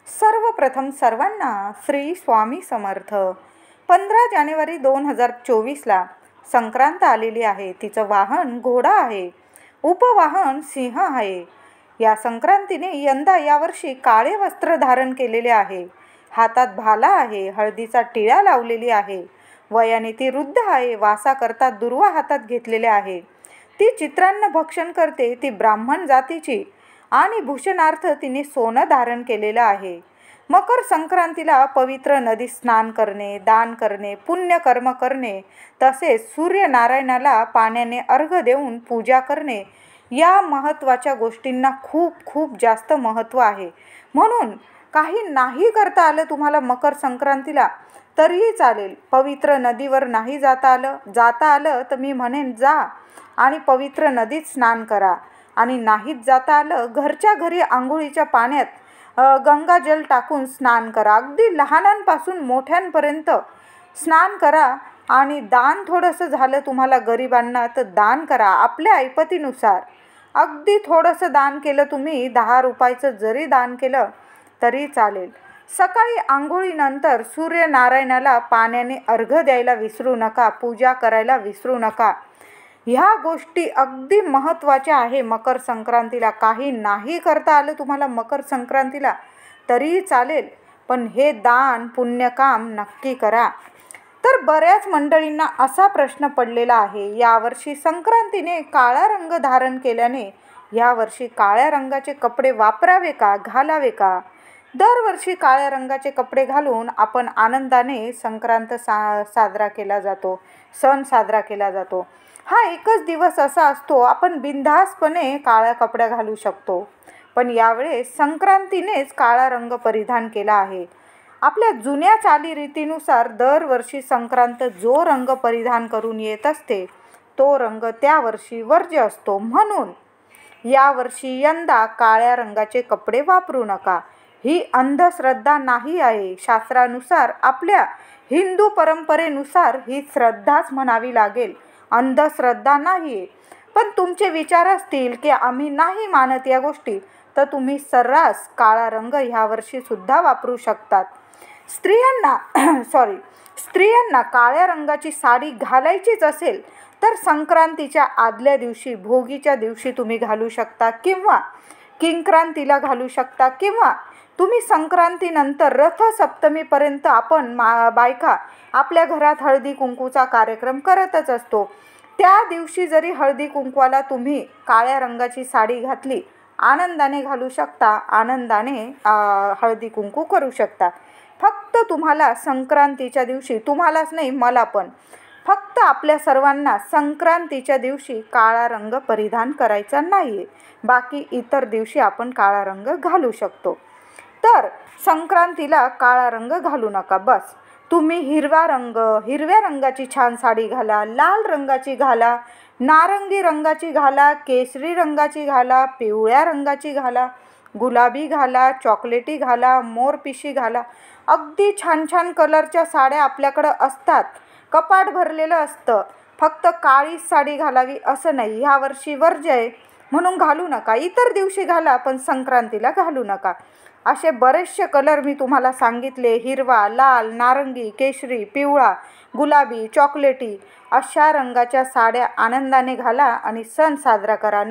सर्वप्रथम सर्वांना श्री स्वामी समर्थ. 15 जानेवारी 2024ला संक्रांत आलेली आहे. तिचं वाहन घोडा आहे, उपवाहन सिंह आहे. या संक्रांतीने यंदा यावर्षी काळे वस्त्र धारण केलेले आहे. हातात भाला आहे, हळदीचा टिळा लावलेली आहे. वयाने ती वृद्ध आहे, वासा करता दुर्वा हातात घेतलेले आहे. ती चित्रान्न भक्षण करते. ती ब्राह्मण जातीची आणि भूषणार्थ तिने सोनं धारण केलेलं आहे. मकर संक्रांतीला पवित्र नदीत स्नान करणे, दान करणे, पुण्यकर्म करणे, तसेच सूर्यनारायणाला पाण्याने अर्घ्य देऊन पूजा करणे या महत्त्वाच्या गोष्टींना खूप खूप जास्त महत्त्व आहे. म्हणून काही नाही करता आलं तुम्हाला मकर संक्रांतीला तरीही चालेल. पवित्र नदीवर नाही जाता आलं तर मी म्हणेन जा आणि पवित्र नदीत स्नान करा. आणि नाहीच जाता आलं, घरच्या घरी आंघोळीच्या पाण्यात गंगाजल टाकून स्नान करा. अगदी लहानांपासून मोठ्यांपर्यंत स्नान करा. आणि दान थोडंसं झालं तुम्हाला गरिबांना तर दान करा आपल्या ऐपतीनुसार. अगदी थोडंसं दान केलं, तुम्ही 10 रुपयाचं जरी दान केलं तरी चालेल. सकाळी आंघोळीनंतर सूर्यनारायणाला पाण्याने अर्घ्य द्यायला विसरू नका, पूजा करायला विसरू नका. ह्या गोष्टी अगदी महत्त्वाच्या आहे. मकर संक्रांतीला काही नाही करता आलं तुम्हाला मकर संक्रांतीला तरीही चालेल, पण हे दान पुण्यकाम नक्की करा. तर बऱ्याच मंडळींना असा प्रश्न पडलेला आहे, यावर्षी संक्रांतीने काळा रंग धारण केल्याने यावर्षी काळ्या रंगाचे कपडे वापरावे का, घालावे का? दरवर्षी काळ्या रंगाचे कपडे घालून आपण आनंदाने संक्रांत साजरा केला जातो, सण साजरा केला जातो. हा एकच दिवस असा असतो, आपण बिनधास्तपणे काळ्या कपड्या घालू शकतो. पण यावेळेस संक्रांतीनेच काळा रंग परिधान केला आहे. आपल्या जुन्या चालीरीतीनुसार दरवर्षी संक्रांत जो रंग परिधान करून येत असते तो रंग त्यावर्षी वर्ज्य असतो. म्हणून यावर्षी यंदा काळ्या रंगाचे कपडे वापरू नका. ही अंधश्रद्धा नाही आहे. शास्त्रानुसार आपल्या हिंदू परंपरेनुसार ही श्रद्धाच म्हणावी लागेल, अंधश्रद्धा नाही. पण तुमचे विचार असतील की आम्ही नाही मानत या गोष्टी, तर तुम्ही सर्रास काळा रंग ह्यावर्षी सुद्धा वापरू शकतात. स्त्रियांना काळ्या रंगाची साडी घालायचीच असेल तर संक्रांतीच्या आदल्या दिवशी, भोगीच्या दिवशी तुम्ही घालू शकता, किंवा किंक्रांतीला घालू शकता, किंवा तुम्ही संक्रांतीनंतर रथसप्तमीपर्यंत आपण बायका आपल्या घरात हळदी कुंकूचा कार्यक्रम करतच असतो. त्या दिवशी जरी हळदी कुंकवाला तुम्ही काळ्या रंगाची साडी घातली, आनंदाने घालू शकता, आनंदाने हळदी कुंकू करू शकता. फक्त तुम्हाला संक्रांतीच्या दिवशी, तुम्हालाच नाही मला पण, फक्त आपल्या सर्वांना संक्रांतीच्या दिवशी काळा रंग परिधान करायचा नाही. बाकी इतर दिवशी आपण काळा रंग घालू शकतो. तर संक्रांतीला काळा रंग घालू नका. बस तुम्ही हिरव्या रंगाची छान साडी घाला, लाल रंगाची घाला, नारंगी रंगाची घाला, केशरी रंगाची घाला, पिवळ्या रंगाची घाला, गुलाबी घाला, चॉकलेटी घाला, मोरपिशी घाला. अगदी छान छान कलरच्या साड्या आपल्याकडं असतात, कपाट भरलेलं असतं. फक्त काळीच साडी घालावी असं नाही. ह्यावर्षी वर्ज्य आहे म्हणून घालू नका. इतर दिवशी घाला पण संक्रांतीला घालू नका. असे बरेचसे कलर मी तुम्हाला सांगितले. हिरवा, लाल, नारंगी, केशरी, पिवळा, गुलाबी, चॉकलेटी अशा रंगाच्या साड्या आनंदाने घाला आणि सण साजरा करा.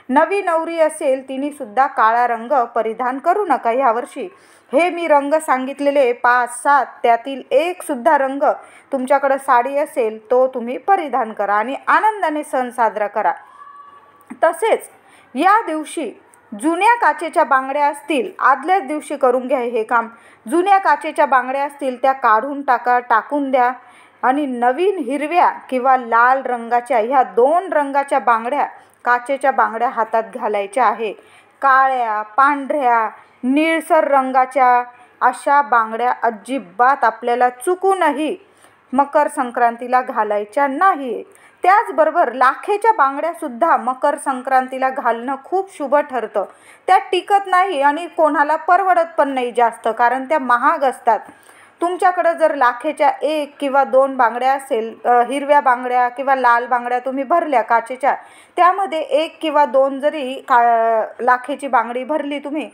नवी नवरी असेल तिनेसुद्धा काळा रंग परिधान करू नका ह्यावर्षी. हे मी रंग सांगितलेले 5-7 त्यातील एकसुद्धा रंग तुमच्याकडं साडी असेल तो तुम्ही परिधान करा आणि आनंदाने सण साजरा करा. तसेच या दिवशी जुन्या काचेच्या बांगड्या असतील, आदल्याच दिवशी करून घ्या हे काम. जुन्या काचेच्या बांगड्या असतील त्या काढून टाकून द्या आणि नवीन हिरव्या किंवा लाल रंगाच्या ह्या 2 रंगाच्या बांगड्या, काचेच्या बांगड्या हातात घालायच्या आहे. काळ्या, पांढऱ्या, निळसर रंगाच्या अशा बांगड्या अजिबात आपल्याला चुकूनही मकर संक्रांतीला घालायच्या नाही. त्याचबरोबर लाखेच्या बांगड्यासुद्धा मकर संक्रांतीला घालणं खूप शुभ ठरतं. त्या टिकत नाही आणि कोणाला परवडत पण नाही जास्त, कारण त्या महाग असतात. तुमच्याकडं जर लाखेच्या 1 किंवा 2 बांगड्या असेल, हिरव्या बांगड्या किंवा लाल बांगड्या तुम्ही भरल्या काचेच्या, त्यामध्ये 1 किंवा 2 जरी लाखेची बांगडी भरली तुम्ही,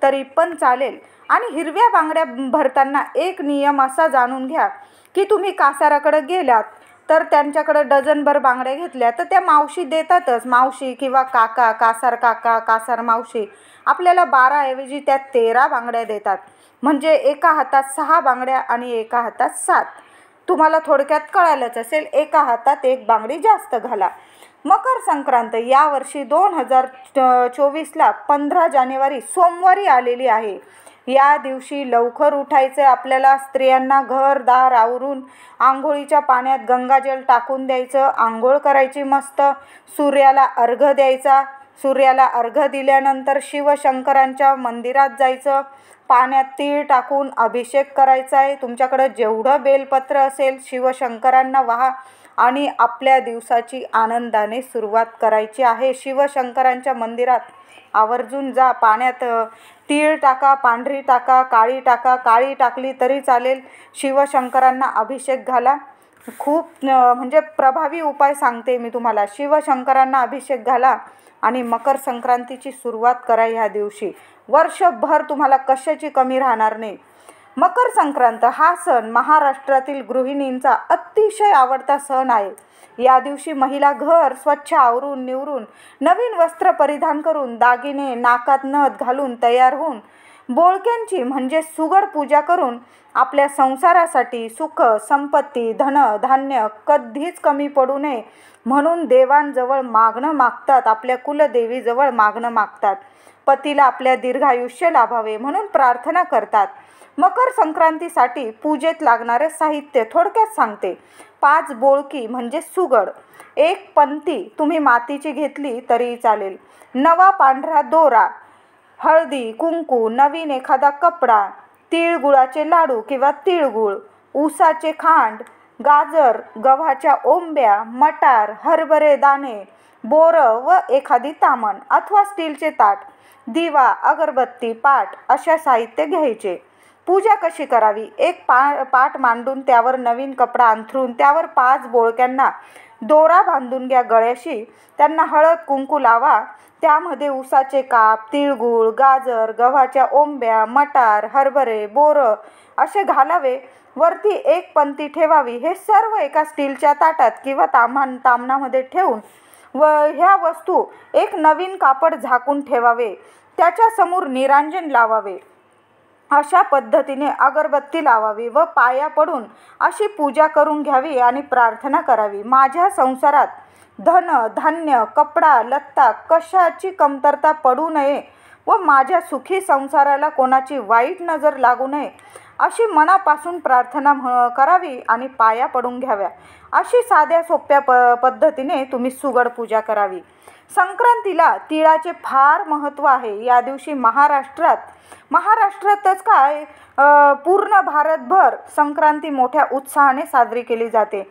तरी पण चालेल. आणि हिरव्या बांगड्या भरताना एक नियम असा जाणून घ्या की तुम्ही कासाराकडे गेलात तर त्यांच्याकडे डझनभर बांगड्या घेतल्या तर त्या मावशी देतातच. मावशी किंवा काका, काका, कासार मावशी आपल्याला 12 ऐवजी त्या 13 बांगड्या देतात. म्हणजे एका हातात 6 बांगड्या आणि एका हातात 7. तुम्हाला थोडक्यात कळालंच असेल, एका हातात एक बांगडी जास्त घाला. मकर संक्रांत यावर्षी 2024ला 15 जानेवारी सोमवारी आलेली आहे. या दिवशी लवकर उठायचं आपल्याला. स्त्रियांना घरदार आवरून आंघोळीच्या पाण्यात गंगाजल टाकून द्यायचं, आंघोळ करायची मस्त, सूर्याला अर्घ्य द्यायचा. सूर्याला अर्घ्य दिल्यानंतर शिवशंकरांच्या मंदिरात जायचं, पाण्यात तीळ टाकून अभिषेक करायचा आहे. तुमच्याकडं जेवढं बेलपत्र असेल शिवशंकरांना वाहा आणि आपल्या दिवसाची आनंदाने सुरुवात करायची आहे. शिवशंकरांच्या मंदिरात आवर्जून जा. पाण्यात तीळ टाका, पांढरी टाका, काळी टाका. काळी टाकली तरी चालेल. शिवशंकरांना अभिषेक घाला. खूप म्हणजे प्रभावी उपाय सांगते मी तुम्हाला. शिवशंकरांना अभिषेक घाला आणि मकर संक्रांतीची सुरुवात करा ह्या दिवशी. वर्षभर तुम्हाला कशाची कमी राहणार नाही. मकर संक्रांत हा सण महाराष्ट्रातील गृहिणींचा अतिशय आवडता सण आहे. या दिवशी महिला घर स्वच्छ आवरून निवरून नवीन वस्त्र परिधान करून दागिने नाकात नथ घालून तयार होऊन बोळक्यांची म्हणजे सुगड पूजा करून आपल्या संसारासाठी सुख, संपत्ती, धन, धान्य कधीच कमी पडू नये म्हणून देवांजवळ मागणं मागतात. आपल्या कुलदेवीजवळ मागणं मागतात. पतीला आपल्या दीर्घायुष्य लाभावे म्हणून प्रार्थना करतात. मकर संक्रांतीसाठी पूजेत लागणारे साहित्य थोडक्यात सांगते. 5 बोळकी म्हणजे सुगड, 1 पंती तुम्ही मातीची घेतली तरी चालेल, नवा पांढरा दोरा, हळदी, कुंकू, नवीन एखादा कपडा, तिळगुळाचे लाडू किंवा तिळगुळ, ऊसाचे खांड, गाजर, गव्हाच्या ओंब्या, मटार, हरभरे दाणे, बोरं व एखादी तामण अथवा स्टीलचे ताट, दिवा, अगरबत्ती, पाट अशा साहित्य घ्यायचे. पूजा कशी करावी? एक पाट मांडून त्यावर नवीन कपडा अंथरून त्यावर 5 बोळक्यांना दोरा बांधून घ्या गळ्याशी. त्यांना हळद कुंकू लावा. त्यामध्ये ऊसाचे काप, तिळगुळ, गाजर, गव्हाच्या ओंब्या, मटार, हरभरे, बोरं असे घालावे. वरती 1 पंती ठेवावी. हे सर्व एका स्टीलच्या ताटात किंवा तामणामध्ये ठेवून व ह्या वस्तू एक नवीन कापड झाकून ठेवावे. त्याच्यासमोर निरांजन लावावे. अशा पद्धतीने अगरबत्ती लावावी व पाया पडून अशी पूजा करून घ्यावी आणि प्रार्थना करावी. माझ्या संसारात धन, धान्य, कपडा, लत्ता कशाची कमतरता पडू नये व माझ्या सुखी संसाराला कोणाची वाईट नजर लागू नये अशी मनापासून प्रार्थना करावी आणि पाया पडून घ्याव्या. अशी साध्या सोप्या पद्धतीने तुम्ही सुगड पूजा करावी. संक्रांतीला तिळाचे फार महत्त्व आहे. या दिवशी महाराष्ट्रातच काय पूर्ण भारतभर संक्रांती मोठ्या उत्साहाने साजरी केली जाते.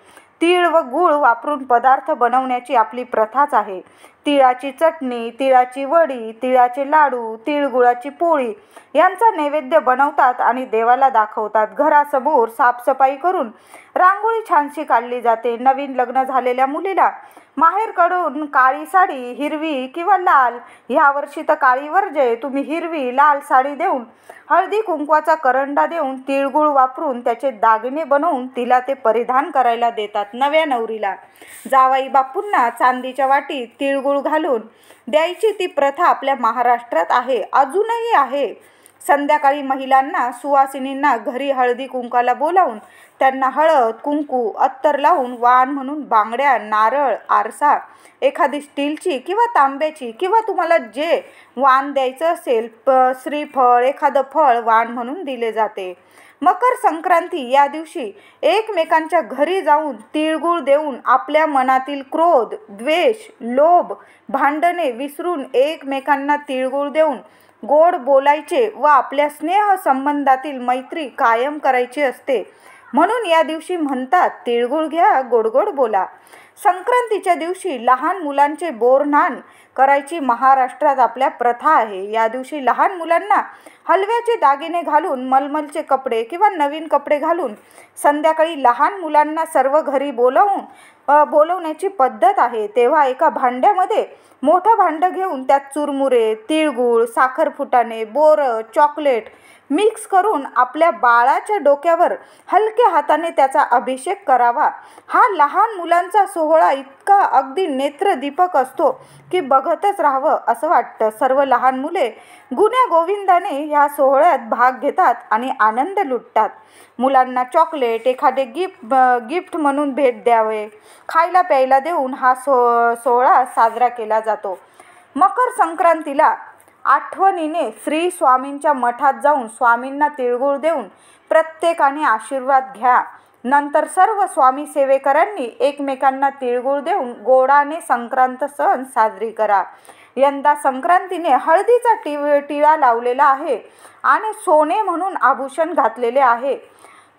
तीळ व गूळ वापरून पदार्थ बनवण्याची आपली प्रथाच आहे. तिळाची चटणी, तिळाची वडी, तिळाचे लाडू, तिळगुळाची पोळी यांचा नैवेद्य बनवतात आणि देवाला दाखवतात. घरासमोर साफसफाई करून रांगोळी छानशी काढली जाते. नवीन लग्न झालेल्या मुलीला माहेरकडून काळी साडी, हिरवी किंवा लाल, ह्यावर्षी तर काळी वर्जे, तुम्ही हिरवी लाल साडी देऊन हळदी कुंकवाचा करंडा देऊन तिळगुळ वापरून त्याचे दागिने बनवून तिला ते परिधान करायला देतात. नव्या नवरीला जावाई बापूंना चांदीच्या वाटीत तिळगुळ घालून द्यायची ती प्रथा आपल्या महाराष्ट्रात आहे, अजूनही आहे. संध्याकाळी महिलांना, सुवासिनींना घरी हळदी कुंकाला बोलावून त्यांना हळद कुंकू अत्तर लावून वाण म्हणून बांगड्या, नारळ, आरसा, एखादी स्टीलची किंवा तांब्याची किंवा तुम्हाला जे वाण द्यायचं असेल श्रीफळ, एखादं फळ वाण म्हणून दिले जाते. मकर संक्रांती या दिवशी एकमेकांच्या घरी जाऊन तिळगुळ देऊन आपल्या मनातील क्रोध, द्वेष, लोभ, भांडणे विसरून एकमेकांना तिळगुळ देऊन गोड बोलायचे व आपल्या स्नेह संबंधातील मैत्री कायम करायची असते. म्हणून या दिवशी म्हणतात, तिळगुळ घ्या, गोड गोड बोला. संक्रांतीच्या दिवशी लहान मुलांचे बोरन्हाण करायची महाराष्ट्रात आपल्या प्रथा आहे. या दिवशी लहान मुलांना हलव्याचे दागिने घालून, मलमलचे कपडे किंवा नवीन कपडे घालून संध्याकाळी लहान मुलांना सर्व घरी बोलवण्याची पद्धत आहे. तेव्हा एका भांड्यामध्ये मोठं भांडं घेऊन त्यात चुरमुरे, तिळगुळ, साखर फुटाणे, बोरं, चॉकलेट मिक्स करून आपल्या बाळाच्या डोक्यावर हलक्या हाताने त्याचा अभिषेक करावा. हा लहान मुलांचा सोहळा इतका अगदी नेत्रदीपक असतो की बघतच राहावं असं वाटतं. सर्व लहान मुले गुण्या गोविंदाने ह्या सोहळ्यात भाग घेतात आणि आनंद लुटतात. मुलांना चॉकलेट, एखादे गिफ्ट म्हणून भेट द्यावे, खायला प्यायला देऊन हा सोहळा साजरा केला जातो. मकर संक्रांतीला आठवणीने श्री स्वामींच्या मठात जाऊन स्वामींना तिळगुळ देऊन प्रत्येकाने आशीर्वाद घ्या. नंतर सर्व स्वामी सेवेकरांनी एकमेकांना तिळगुळ देऊन गोडाने संक्रांत सण साजरी करा. यंदा संक्रांतीने हळदीचा टिळा लावलेला आहे आणि सोने म्हणून आभूषण घातलेले आहे.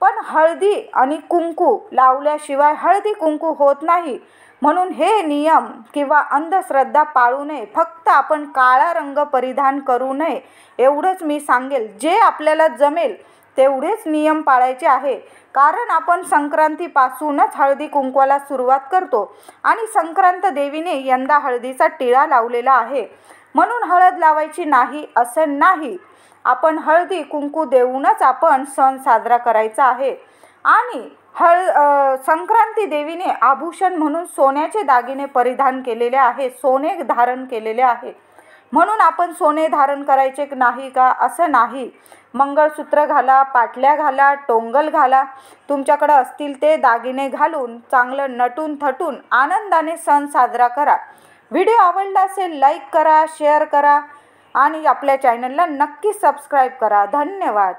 पण हळदी आणि कुंकू लावल्याशिवाय हळदी कुंकू होत नाही. म्हणून हे नियम किंवा अंधश्रद्धा पाळू नये. फक्त आपण काळा रंग परिधान करू नये एवढंच मी सांगेल. जे आपल्याला जमेल तेवढेच नियम पाळायचे आहे. कारण आपण संक्रांतीपासूनच हळदी कुंकवाला सुरुवात करतो आणि संक्रांत देवीने यंदा हळदीचा टिळा लावलेला आहे म्हणून हळद लावायची नाही असं नाही. आपण हळदी कुंकू देऊनच आपण सण साजरा करायचा आहे. आणि संक्रांती देवीने आभूषण म्हणून सोन्याचे दागिने परिधान केलेले आहे, सोने धारण केलेले आहे. म्हणून आपण सोने धारण करायचे नाही का असं नाही. मंगळसूत्र घाला, पाटल्या घाला, टोंगल घाला, तुमच्याकडे असतील ते दागिने घालून चांगलं नटून थटून आनंदाने सण साजरा करा. व्हिडिओ आवडला असेल लाईक करा, शेअर करा आणि आपल्या चॅनलला नक्की सबस्क्राईब करा. धन्यवाद.